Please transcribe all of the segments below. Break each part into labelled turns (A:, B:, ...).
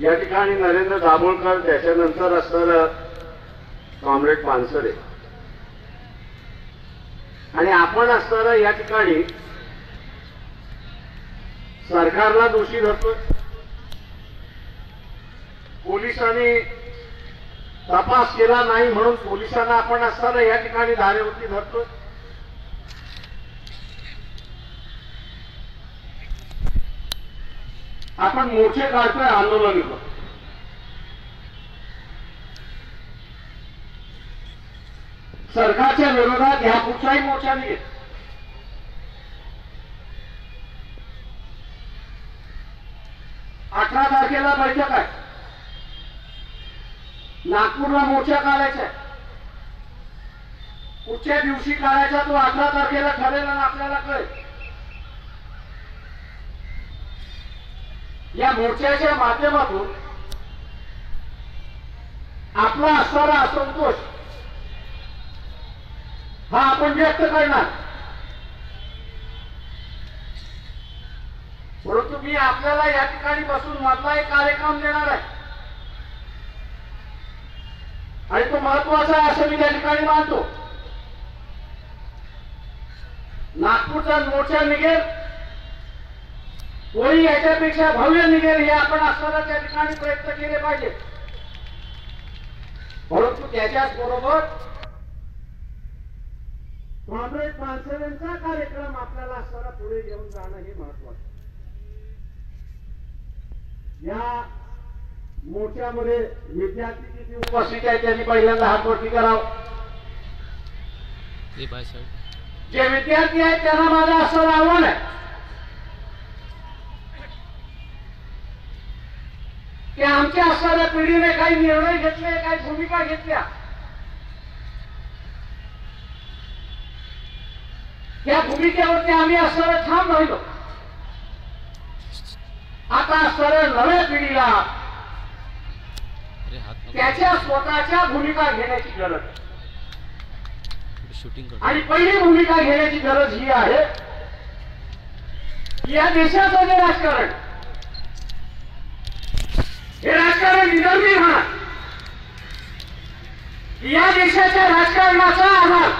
A: या ठिकाणी नरेंद्र दाभोळकर, त्याच्यानंतर असणारं कॉम्रेड पानसरे आणि आपण असणारं या ठिकाणी सरकारला दोषी धरतोय. पोलिसांनी तपास केला नाही म्हणून पोलिसांना आपण असताना या ठिकाणी धारेवरती धरतोय. आपण मोर्चे काढतोय, आंदोलन करतो. सरकारच्या विरोधात ह्या कुठलाही मोर्चा नाही. 18 तारखेला बैठक आहे, नागपूरला मोर्चा काढायचा आहे. कुठच्या दिवशी काढायचा तो 18 तारखेला ठरेल आणि आपल्याला कळेल. या मोर्चाच्या माध्यमातून आपला असणारा असंतोष हा आपण व्यक्त करणार. परंतु मी आपल्याला या ठिकाणी बसून मधला एक कार्यक्रम देणार आहे आणि तो महत्वाचा आहे असं मी त्या ठिकाणी मानतो. नागपूरचा मोर्चा निघेल, तोही याच्यापेक्षा भव्य निघेल हे आपण असताना त्या ठिकाणी प्रयत्न केले पाहिजे. परंतु त्याच्याच बरोबर कॉम्रेड पानसरेंचा कार्यक्रम आपल्याला असताना पुढे घेऊन जाणं हे महत्वाचं. या मोर्चामध्ये विद्यार्थी किती उपस्थित आहेत त्यांनी पहिल्यांदा हातवरती करावं. जे विद्यार्थी आहेत त्यांना माझं असं आव्हान आहे की आमच्या असणाऱ्या पिढीने काही निर्णय घेतले, काही भूमिका घेतल्या, या भूमिकेवरती आम्ही असणाऱ्या ठाम राहिलो. आता असणाऱ्या नव्या पिढीला त्याच्या स्वतःच्या भूमिका घेण्याची गरज आणि पहिली भूमिका घेण्याची गरज ही आहे की या देशाचं जे राजकारण, हे राजकारण निधर्मी होणार. या देशाच्या राजकारणाचा आधार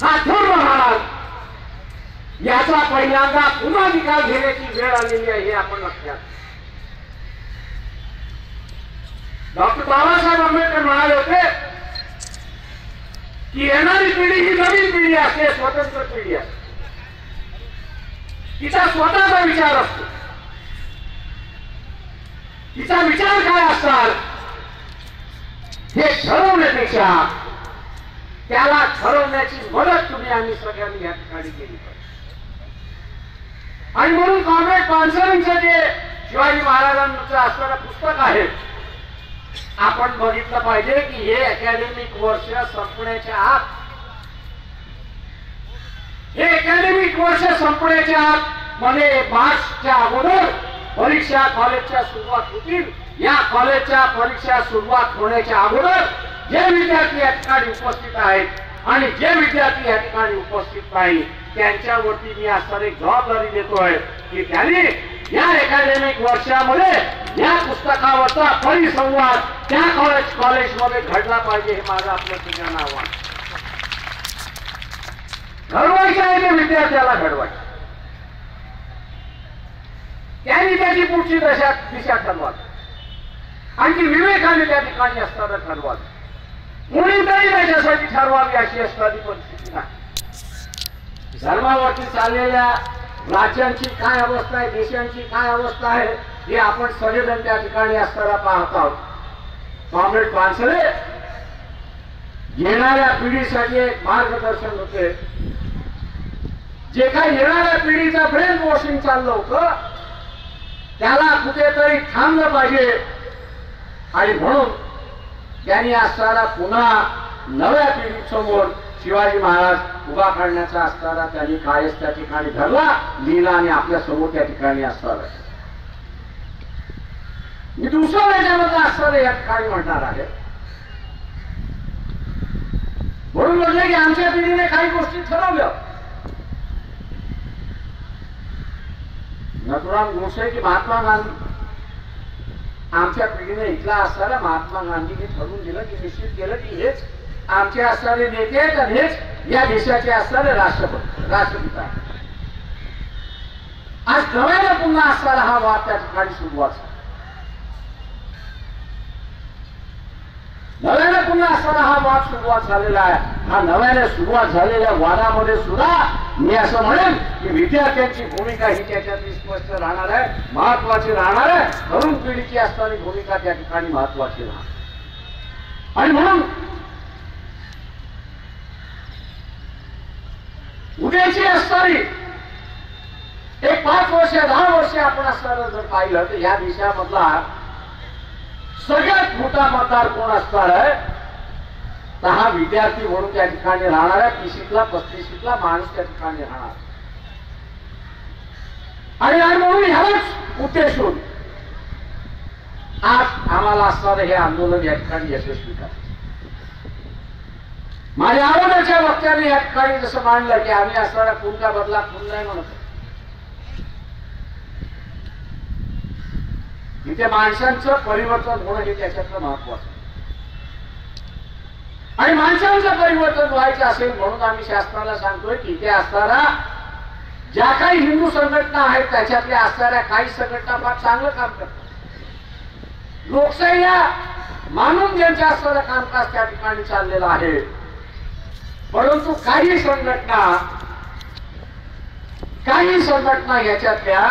A: हा धर्म राहणार. याचा पहिल्यांदा पुन्हा निकाल घेण्याची वेळ आलेली आहे हे आपण लक्षात. डॉक्टर बाबासाहेब आंबेडकर म्हणाले होते की येणारी पिढी ही नवीन पिढी असते, स्वतंत्र पिढी असते. तिचा स्वतःचा विचार असतो. तिचा विचार काय असणार हे ठरवण्यापेक्षा त्याला ठरवण्याची मदत तुम्ही आम्ही सगळ्यांनी या ठिकाणी केली पाहिजे. आणि म्हणून कॉम्रेड पानसरेंचं जे शिवाजी महाराजांचं असणारं पुस्तक आहे, आपण बघितलं पाहिजे की हे अकॅडमिक वर्ष संपण्याच्या आत, हे अकॅडमिक वर्ष संपण्याच्या आत म्हणजे मार्चच्या अगोदर परीक्षा कॉलेजच्या सुरुवात होतील. या कॉलेजच्या परीक्षा सुरुवात होण्याच्या अगोदर जे विद्यार्थी या ठिकाणी उपस्थित आहेत आणि जे विद्यार्थी या ठिकाणी उपस्थित नाही त्यांच्यावरती मी असणारी जबाबदारी देतोय की त्यांनी या अकॅडमिक वर्षामध्ये या पुस्तकावरचा परिसंवाद त्या कॉलेजमध्ये घडला पाहिजे. हे माझं आपल्या सगळ्यांना आव्हान. घडवायचं आहे ते विद्यार्थ्याला घडवायचं, त्यांनी त्याची पुढची दिशा ठरवावी. आणखी विवेकाने त्या ठिकाणी असताना ठरवावी. कोणीतरी त्याच्यासाठी ठरवावी अशी असणारी परिस्थिती नाही. धर्मावरती चाललेल्या राज्यांची काय अवस्था आहे, देशांची काय अवस्था आहे हे आपण सगळेजण त्या ठिकाणी असताना पाहत आहोत. कॉम्रेड पानसरे येणाऱ्या पिढीसाठी एक मार्गदर्शन होते. जे काही येणाऱ्या पिढीचं ब्रेन वॉशिंग चाललं होतं त्याला कुठेतरी थांबलं पाहिजे आणि म्हणून त्यांनी असताना पुन्हा नव्या पिढीसमोर शिवाजी महाराज उभा करण्याचा असताना त्यांनी कायच त्या ठिकाणी धरला, लिहिला आणि आपल्या समोर त्या ठिकाणी असताना मी दुसरं याच्यामध्ये असताना या ठिकाणी म्हणणार आहे. म्हणून म्हटलं की आमच्या पिढीने काही गोष्टी ठरवल्या. नथुराम गोडसे की महात्मा गांधी आमच्या पिढीने इथला असताना महात्मा गांधींनी ठरवून दिलं की निश्चित केलं की हेच आमचे असणारे नेते आहेत आणि हेच या देशाचे असणारे राष्ट्रपिता आहेत. आज नव्याने पुन्हा असणारा हा वाद त्या ठिकाणी सुरुवात झाला. नव्याने पुन्हा असणारा हा वाद सुरुवात झालेला आहे. हा नव्याने सुरुवात झालेल्या वादामध्ये सुद्धा मी असं म्हणेन की विद्यार्थ्यांची भूमिका ही त्याच्यातली स्पष्ट राहणार आहे, महत्वाची राहणार आहे. तरुण पिढीची असणारी भूमिका त्या ठिकाणी महत्वाची राहणार. आणि म्हणून उद्याची असणारी एक 5 वर्ष 10 वर्ष आपण असणारं जर पाहिलं तर या देशामधला सगळ्यात मोठा मतदार कोण असणार आहे तर हा विद्यार्थी म्हणून त्या ठिकाणी राहणार आहे. 30ला 35ला माणूस त्या ठिकाणी राहणार. आणि म्हणून ह्यालाच उद्देशून आज आम्हाला असणारं हे आंदोलन या ठिकाणी यशस्वी करा. माझ्या अगोदरच्या वक्त्याने या ठिकाणी जसं मांडलं की आम्ही असणारा खून का बदला खून नाही म्हणत. इथे माणसांचं परिवर्तन होणं हे त्याच्यातलं महत्वाचं. आणि माणसांचं परिवर्तन व्हायचं असेल म्हणून आम्ही शासनाला सांगतोय की इथे असणारा ज्या काही हिंदू संघटना आहेत त्याच्यातल्या असणाऱ्या काही संघटना फार चांगलं काम करतात. लोकशाहीला मानून ज्यांच्या असणारं कामकाज त्या ठिकाणी चाललेलं आहे. परंतु काही संघटना याच्यातल्या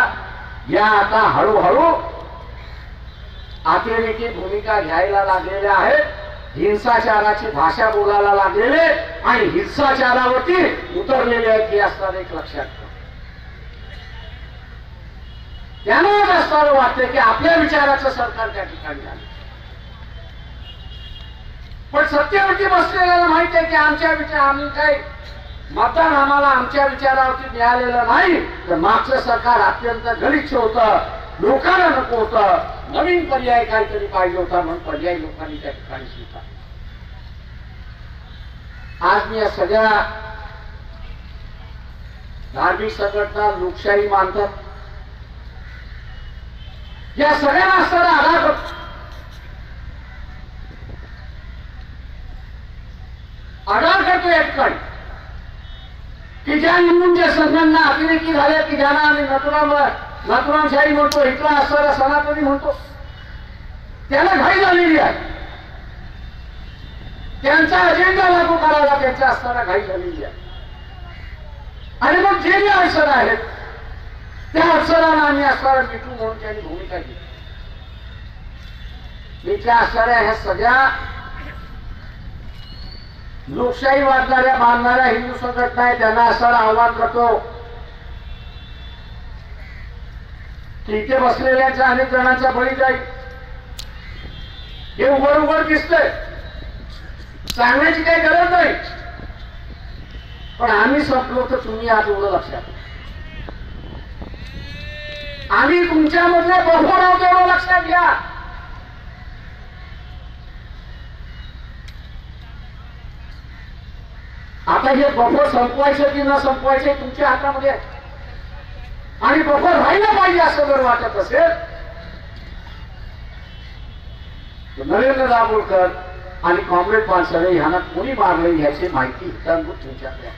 A: या आता हळूहळू अतिरेकी भूमिका घ्यायला लागलेल्या आहेत. हिंसाचाराची भाषा बोलायला लागलेले आणि हिंसाचारावरती उतरलेले आहेत हे असणार एक लक्षात ठेवा. त्यामुळेच असणारं वाटतं की आपल्या विचाराचं सरकार त्या ठिकाणी आलं. पण सत्तेवरती बसलेल्याला माहिती आहे की आम्ही काही मतदान आम्हाला आमच्या विचारावरती मिळालेलं नाही. तर मागचं सरकार अत्यंत गलिच्छ होतं, लोकांना नको होतं, नवीन पर्याय काहीतरी पाहिजे होता म्हणून पर्याय लोकांनी त्या ठिकाणी स्वीकारला. आज मी या सगळ्या धार्मिक संघटना लोकशाही मानतात या सगळ्यांना असणारा आधार करतो या ठिकाणी की ज्या हिंदूंच्या संघटना अतिरेकी झाल्या की ज्यांना आम्ही नथुरामशाही म्हणतो, इथला असणारा सनातनी म्हणतो, त्याला घाई झालेली आहे. त्यांचा अजेंडा लागू करायला त्यांच्या असणारा घाई झालेली आहे. आणि मग जे जे अवसर आहेत त्या अवसरांना आम्ही असणारा मिठू म्हणून त्यांनी भूमिका घेतली. इथल्या असणाऱ्या ह्या सगळ्या लोकशाही वाढणाऱ्या मानणाऱ्या हिंदू संघटना आहे त्यांना असणारं आव्हान करतो की इथे बसलेल्यांच्या अनेक जणांचा बळी जाईल. हे उघड दिसतंय, सांगण्याची काही गरज नाही. पण आम्ही संपलो तर तुम्ही आज एवढं लक्षात, आम्ही तुमच्यामधले बफर आहोत एवढं लक्षात घ्या. आता हे बफर संपवायचं की न संपवायचे तुमच्या हातामध्ये आहे. आणि बफर राहिला पाहिजे असं जर वाटत असेल तर नरेंद्र दाभोळकर आणि कॉम्रेड पानसरे ह्यांना कोणी मारले याची माहिती इतरांभूत तुमच्याकडे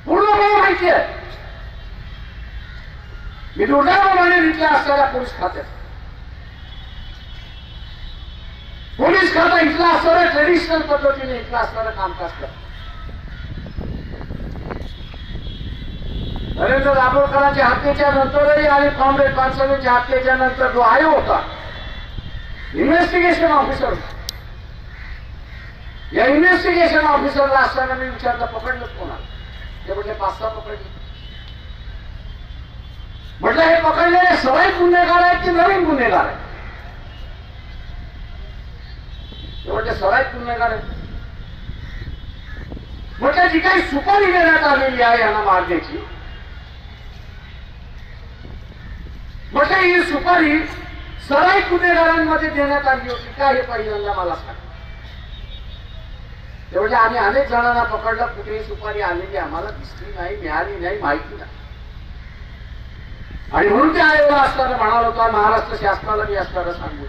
A: पूर्णपणे माहिती आहे. मी दुर्दैवाने इथल्या असणाऱ्या पोलीस खात्यात पोलीस खाता इथला असणाऱ्या ट्रेडिशनल पद्धतीने इथला असणारं कामकाज करत. नरेंद्र दाभोळकरांच्या हत्येच्या नंतरही आणि कॉम्रेड पानसरेंच्या हत्येच्या नंतर जो आयोग होता इन्व्हेस्टिगेशन ऑफिसर, या इन्व्हेस्टिगेशन ऑफिसरला असताना मी विचारलं पकडलं कोणाला, ते म्हटले 5-6 पकडले. म्हटलं हे पकडलेले सराईत गुन्हेगार आहेत की नवीन गुन्हेगार आहेत? ते म्हटले सराईत गुन्हेगार आहेत. म्हटलं जी काही सुपारी देण्यात आलेली आहे यांना मारण्याची, म्हटलं ही सुपारी सराईत गुन्हेगारांमध्ये देण्यात आली होती का हे पहिल्यांदा मला सांग. तेवढे आम्ही अनेक जणांना पकडलं, कुठेही सुपारी आलेली आम्हाला दिसली नाही, मिळाली नाही, माहिती नाही. आणि म्हणून ते आयोगाला असताना म्हणाल होता, महाराष्ट्र शासनाला मी असताना सांगू,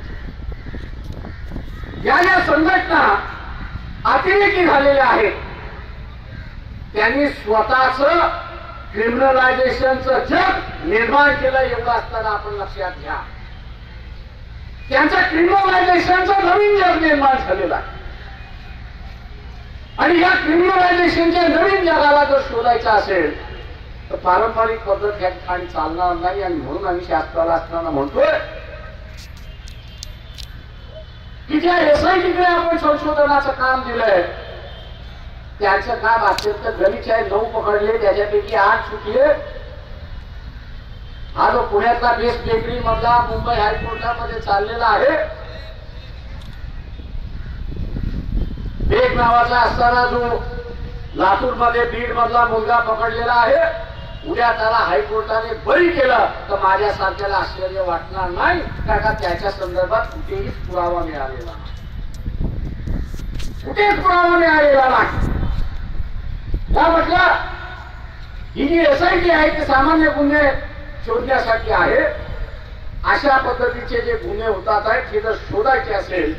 A: या ज्या संघटना अतिरेकी झालेल्या आहेत त्यांनी स्वतःच क्रिमिनलायझेशनचं जग निर्माण केलं. एवढं असताना आपण लक्षात घ्या, त्यांचं क्रिमिनलायझेशनचं नवीन जग निर्माण झालेलं आहे. आणि या क्रिमिनलायझेशनच्या नवीन जगाला जर शोधायचं असेल तर पारंपरिक पद्धत या ठिकाणी चालणार नाही. आणि म्हणून आम्ही शासनाला असताना म्हणतोय की ज्या एसआयटीकडे आपण संशोधनाचं काम दिलंय त्याचं काम अत्यंत गलिच्छ आहे. 9 पकडले, त्याच्यापैकी 8 सुटले. हा जो पुण्यातला बेस्ट बेकरी मधला मुंबई हायकोर्टामध्ये चाललेला आहे, बेग नावाचा असताना जो लातूर मध्ये बीड मधला मुलगा पकडलेला आहे, उद्या त्याला हायकोर्टाने बरी केलं तर माझ्यासारख्याला आश्चर्य वाटणार नाही, कारण त्याच्या संदर्भात कुठेही पुरावा मिळालेला नाही, कुठेच पुरावा मिळालेला नाही. या म्हटलं ही जी एसआयटी आहे ती सामान्य गुन्हे शोधण्यासाठी आहे. अशा पद्धतीचे जे गुन्हे होतात आहेत हे जर शोधायचे असेल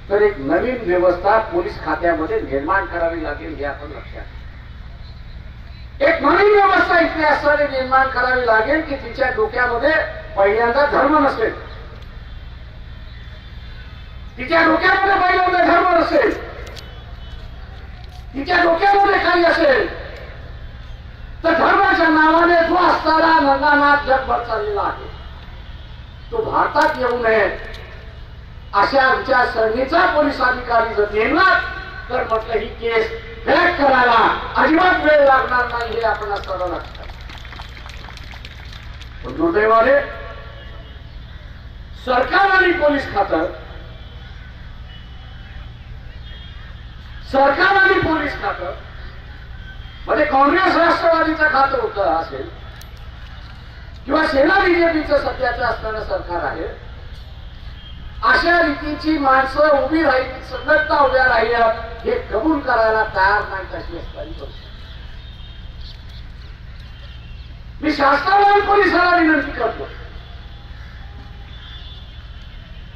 A: तर एक नवीन व्यवस्था पोलीस खात्यामध्ये निर्माण करावी लागेल. हे आपण लक्षात, एक नवीन व्यवस्था इथे असताना निर्माण करावी लागेल की तिच्या डोक्यामध्ये पहिल्यांदा धर्म नसेल, तिच्या डोक्यामध्ये पहिल्यांदा धर्म नसेल, तिच्या डोक्यामध्ये काही असेल तर धर्माच्या नावाने जो असताना नंगानाथ जगभर चाललेला आहे तो भारतात येऊ नये अशा विचारसरणीचा पोलीस अधिकारी जर नेमला तर म्हटलं ही केस क्रॅक करायला अजिबात वेळ लागणार नाही. हे आपण असताना लक्षात. पण दुर्दैवाने सरकार आणि पोलीस खातं, सरकार आणि पोलीस खातं मध्ये काँग्रेस राष्ट्रवादीचं खातं होतं असेल किंवा सेना बीजेपीचं सध्याचं असणारं सरकार आहे, अशा रीतीची माणसं उभी राहिली, संघटना उभ्या राहिल्या हे कबूल करायला तयार नाही अशी असणारी परिस्थिती. मी शासनाला आणि पोलिसांना विनंती करतो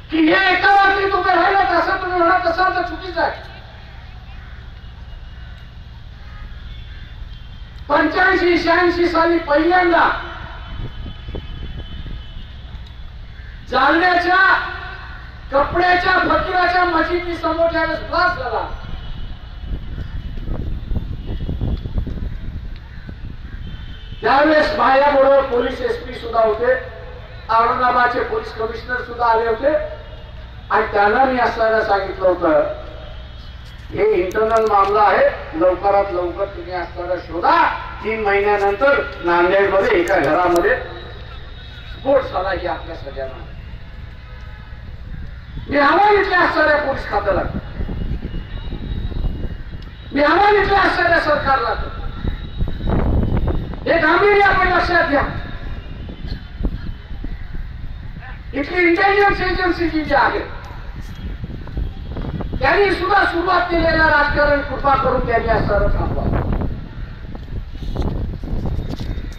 A: की हे एका बाबतीत उभे राहिलं तसं तुम्ही म्हणत असाल तर चुकीचं आहे. 85-86 साली पहिल्यांदा जालन्याच्या कपड्याच्या फकीराच्या मशिदी समोर ज्यावेळेस ब्लास्ट झाला त्यावेळेस माझ्याबरोबर पोलीस एसपी सुद्धा होते, औरंगाबादचे पोलीस कमिशनर सुद्धा आले होते. आणि त्यांना मी असताना सांगितलं होतं हे इंटरनल मामला आहे, लवकरात लवकर तुम्ही असताना शोधा. 3 महिन्यानंतर नांदेडमध्ये एका घरामध्ये स्फोट झाला ही आपल्या सगळ्यांना. मी आव्हान इथल्या असणाऱ्या पोलीस खात्याला, मी आव्हान इथल्या असणाऱ्या सरकारला हे गांभीर्य आपण लक्षात घ्या. इथली इंटेलिजन्स एजन्सी जी आहे त्यांनी सुद्धा सुरुवात केलेलं राजकारण कृपा करून त्यांनी असणारं थांबवा.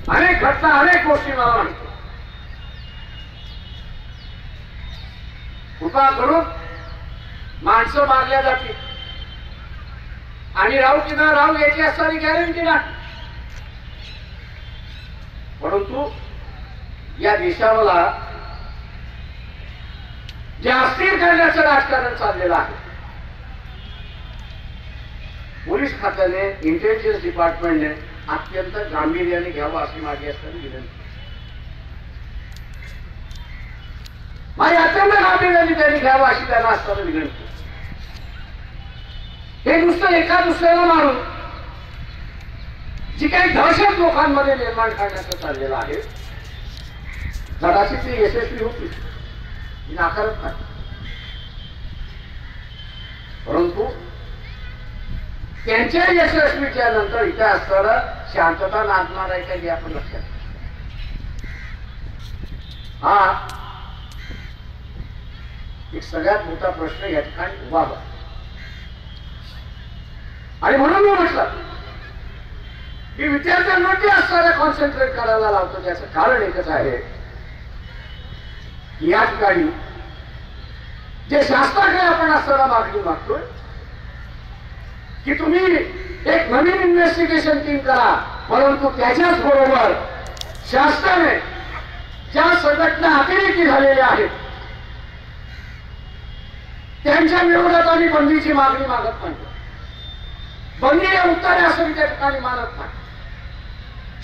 A: अनेक घटना, अनेक गोष्टी मला माहिती. कृपा करून माणसं मारल्या जातील आणि राहू की न राहू याची असणारी गॅरंटी नाही. परंतु या देशाला जे अस्थिर करण्याचं राजकारण चाललेलं आहे, पोलीस खात्याने, इंटेलिजन्स डिपार्टमेंटने अत्यंत गांभीर्याने घ्यावं अशी माझी असणारी विनंती. माझी अत्यंत गांभीर्याने त्यांनी घ्यावं अशी त्यांना असताना विनंती. हे नुसतं एका दुसऱ्याला मारून जी काही दहशत लोकांमध्ये निर्माण करण्याचं चाललेलं आहे कदाचित ती यशस्वी होती, मी नाकारत नाही. परंतु त्यांच्या यशस्वीच्या नंतर इथे असताना शांतता नांदणार आहे का हे आपण लक्षात. हा एक सगळ्यात मोठा प्रश्न या ठिकाणी उभा होता. आणि म्हणून मी म्हटलं की विद्यार्थ्यांवरती असणाऱ्या कॉन्सन्ट्रेट करायला लावतो. त्याचं कारण एकच आहे की या ठिकाणी जे शासनाकडे आपण असताना मागणी मागतोय की तुम्ही एक नवीन इन्व्हेस्टिगेशन टीम करा, परंतु त्याच्याच बरोबर शासनाने ज्या संघटना अतिरेकी झालेल्या आहेत त्यांच्या विरोधात आम्ही बंदीची मागणी मागत नाही. बंदी हे उत्तर आहे असं मी त्या ठिकाणी मानत नाही.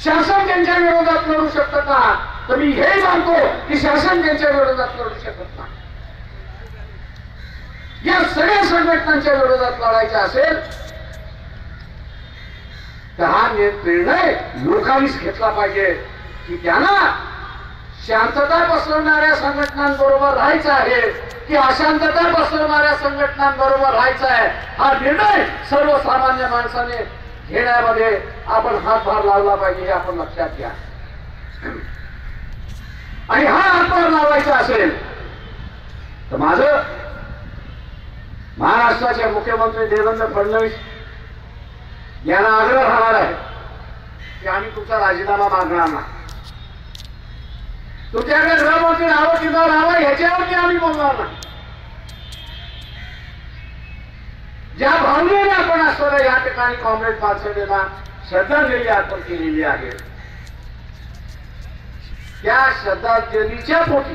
A: शासन त्यांच्या विरोधात लढू शकतं का, तर मी हे मानतो की शासन त्यांच्या विरोधात लढू शकत नाही. या सगळ्या संघटनांच्या विरोधात लढायचं असेल तर हा निर्णय लोकांनीच घेतला पाहिजे की त्यांना शांतता पसरवणाऱ्या संघटनांबरोबर राहायचं आहे की अशांतता पसरवणाऱ्या संघटनांबरोबर राहायचं आहे. हा निर्णय सर्वसामान्य माणसाने घेण्यामध्ये आपण हातभार लावला पाहिजे हे आपण लक्षात घ्या. आणि हा हातभार लावायचा असेल तर माझं महाराष्ट्राचे मुख्यमंत्री देवेंद्र फडणवीस यांना आग्रह राहणार आहे की आम्ही तुमचा राजीनामा मागणार नाही. तुमच्याकडे गृहमंत्री राहावं की न राहावं ह्याच्यावरती आम्ही बोलणार नाही. ज्या भावनेने आपण असताना या ठिकाणी कॉम्रेड पानसरेंना श्रद्धांजली अर्पण केलेली आहे त्या श्रद्धांजलीच्या पोटी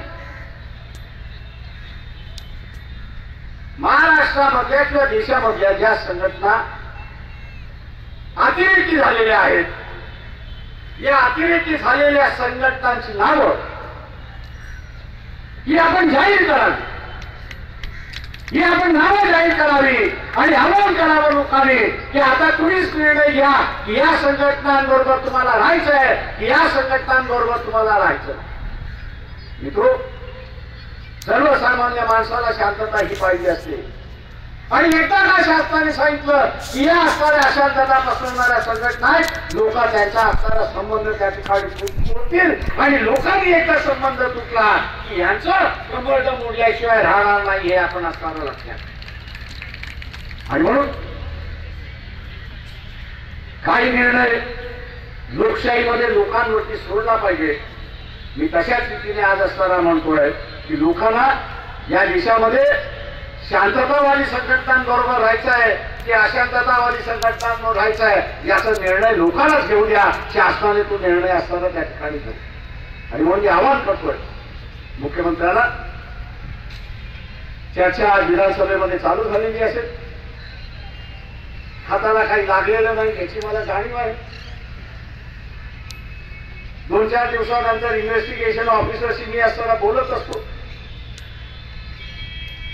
A: महाराष्ट्रामधल्या किंवा देशामधल्या ज्या संघटना अतिरेकी झालेल्या आहेत या अतिरेकी झालेल्या संघटनांची नावं ही आपण जाहीर करावी. ही आपण नावं जाहीर करावी आणि आवाहन करावं लोकांनी की आता तुम्हीच निर्णय घ्या की या संघटनांबरोबर तुम्हाला राहायचं आहे की या संघटनांबरोबर तुम्हाला राहायचं. मित्रो, सर्वसामान्य माणसाला शांतता ही पाहिजे असते आणि एकदा का शासनाने सांगितलं की या असणाऱ्या अशांतता पसरवणाऱ्या संघटना आहेत, लोक त्यांचा असणारा संबंध त्या ठिकाणी तुटतील आणि लोकांनी एकदा संबंध तुटला की यांचं संबंध मोडल्याशिवाय राहणार नाही हे आपण असणारं लक्षात. आणि म्हणून काही निर्णय लोकशाहीमध्ये लोकांवरती सोडला पाहिजे. मी तशाच रीतीने आज असताना म्हणतोय की लोकांना या देशामध्ये शांततावादी संघटनांबरोबर राहायचं आहे की अशांततावादी संघटनांबरोबर राहायचं आहे याचा निर्णय लोकांनाच घेऊ द्या. शासनाने तो निर्णय असताना त्या ठिकाणी घेऊ. आणि म्हणून मी आवाहन करतोय मुख्यमंत्र्यांना, चर्चा आज विधानसभेमध्ये चालू झालेली असेल, हाताला काही लागलेलं नाही याची मला जाणीव आहे. 2-4 दिवसानंतर इन्व्हेस्टिगेशन ऑफिसरशी मी असताना बोलत असतो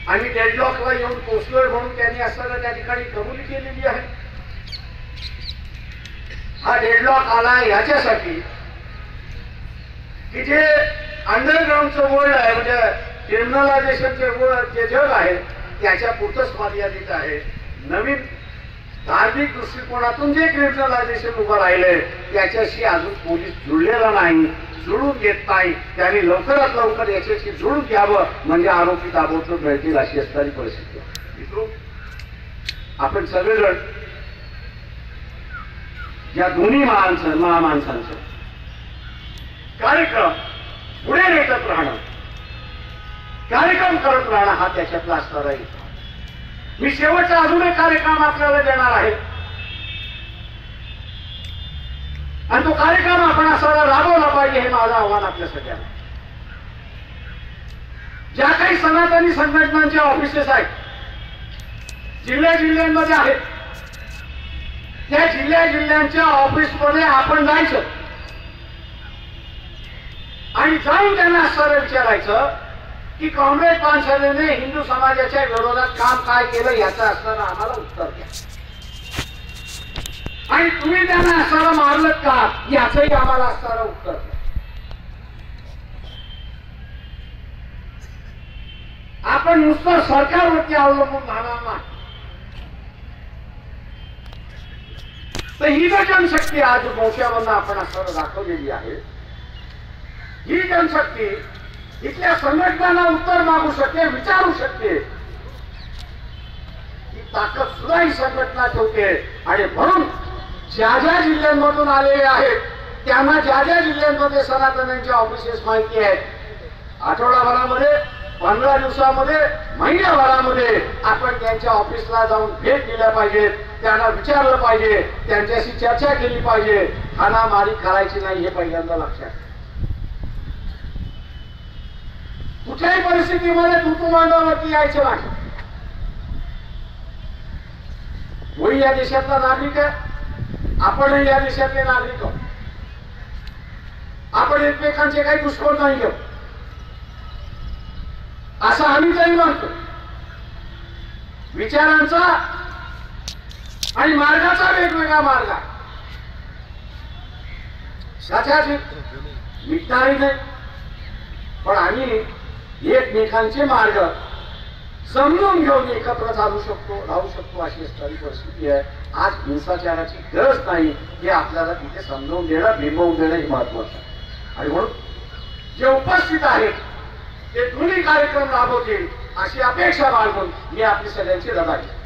A: आणि डेडलॉकला येऊन पोहोचलोय म्हणून त्यांनी असताना त्या ठिकाणी कबुली केलेली आहे. हा डेडलॉक आला याच्यासाठी की जे अंडरग्राऊंडचं वर्ल्ड आहे म्हणजे क्रिमिनलायझेशनचे जे जग आहे त्याच्या पुरतच मर्यादित आहे. नवीन धार्मिक दृष्टिकोनातून जे क्रिमिनलायझेशन उभं राहिले त्याच्याशी अजून पोलीस जुळलेला नाही, जुळून घेत नाही. त्यांनी लवकरात लवकर याच्याशी जुळून घ्यावं म्हणजे आरोपी ताबडतोब मिळतील अशी असणारी परिस्थिती. मित्रो, आपण सगळेजण या दोन्ही महामाणसांचं कार्यक्रम पुढे नेटत राहणं, कार्यक्रम करत राहणं हा त्याच्यातला असणारा आहे. मी शेवटचा अजून एक कार्यक्रम आपल्याला देणार आहे आणि तो कार्यक्रम आपण असायला राबवला पाहिजे हे माझं आव्हान आपल्या सगळ्यांना. ज्या काही सनातनी संघटनांच्या ऑफिसेस आहेत जिल्ह्यामध्ये आहेत त्या जिल्ह्यांच्या ऑफिसमध्ये आपण जायचं आणि जाऊन त्यांना असं विचारायचं की कॉम्रेड पानसरेने हिंदू समाजाच्या विरोधात काम काय केलं याचं असणारं आम्हाला उत्तर द्या आणि तुम्ही त्यांना असणारं मारलं का याचंही आम्हाला असणारं उत्तर द्या. आपण नुसतं सरकारवरती अवलंबून राहणार नाही. तर ही जी जनशक्ती आज मोर्चामधून आपण असणारं दाखवलेली आहे ही जनशक्ती इथल्या संघटनांना उत्तर मागू शकते, विचारू शकते. ही ताकद सुद्धा ही संघटना ठेवते आणि म्हणून ज्या ज्या जिल्ह्यांमधून आलेले आहेत त्यांना ज्या ज्या जिल्ह्यांमध्ये सनातन्यांचे ऑफिसेस माहिती आहेत आठवडाभरामध्ये 15 दिवसामध्ये महिन्याभरामध्ये आपण त्यांच्या ऑफिसला जाऊन भेट दिल्या पाहिजेत त्यांना विचारलं पाहिजे त्यांच्याशी चर्चा केली पाहिजे हाणामारी करायची नाही हे पहिल्यांदा लक्षात कुठल्याही परिस्थितीमध्ये ऋतुमानावरती यायचं नाही वही या देशातला नागरिक आहे आपणही या देशातले नागरिक आहोत आपण एकमेकांचे काही दुश्मन नाही घेऊ असं आम्ही तरी म्हणतो विचारांचा आणि मार्गाचा वेगवेगळा मार्ग मिटणारी नाही पण आम्ही एकमेकांचे मार्ग समजून घेऊन एकत्र चालू शकतो राहू शकतो अशी असणारी परिस्थिती आहे आज हिंसाचाराची गरज नाही हे आपल्याला तिथे समजावून देणं बिंबवून देणं हे महत्वाचं आहे आणि म्हणून जे उपस्थित आहेत ते दोन्ही कार्यक्रम राबवतील अशी अपेक्षा बाळगून मी आपली सगळ्यांची रजा घेतो